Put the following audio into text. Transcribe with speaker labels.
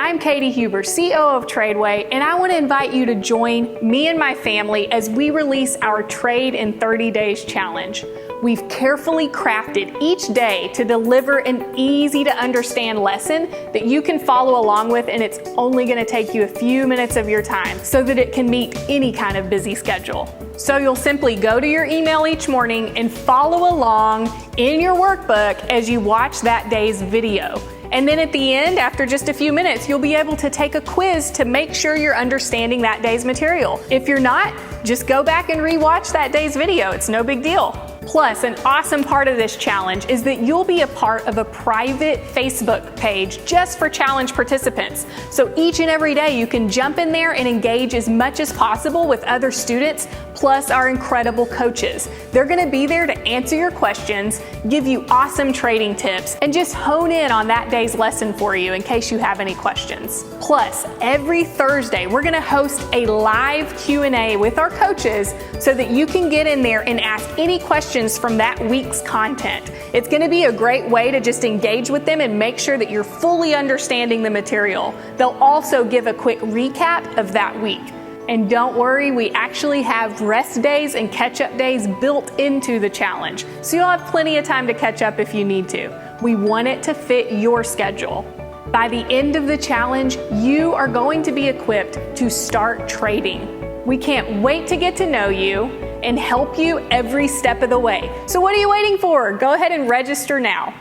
Speaker 1: I'm Katie Huber, CEO of TRADEway, and I want to invite you to join me and my family as we release our Trade in 30 Days Challenge. We've carefully crafted each day to deliver an easy to understand lesson that you can follow along with, and it's only going to take you a few minutes of your time so that it can meet any kind of busy schedule. So you'll simply go to your email each morning and follow along in your workbook as you watch that day's video. And then at the end, after just a few minutes, you'll be able to take a quiz to make sure you're understanding that day's material. If you're not, just go back and rewatch that day's video. It's no big deal. Plus, an awesome part of this challenge is that you'll be a part of a private Facebook page just for challenge participants. So each and every day you can jump in there and engage as much as possible with other students, plus our incredible coaches. They're going to be there to answer your questions, give you awesome trading tips, and just hone in on that day's lesson for you in case you have any questions. Plus, every Thursday we're going to host a live Q&A with our coaches so that you can get in there and ask any questions from that week's content. It's going to be a great way to just engage with them and make sure that you're fully understanding the material. They'll also give a quick recap of that week. And don't worry, we actually have rest days and catch-up days built into the challenge, so you'll have plenty of time to catch up if you need to. We want it to fit your schedule. By the end of the challenge, you are going to be equipped to start trading. We can't wait to get to know you and help you every step of the way. So what are you waiting for? Go ahead and register now.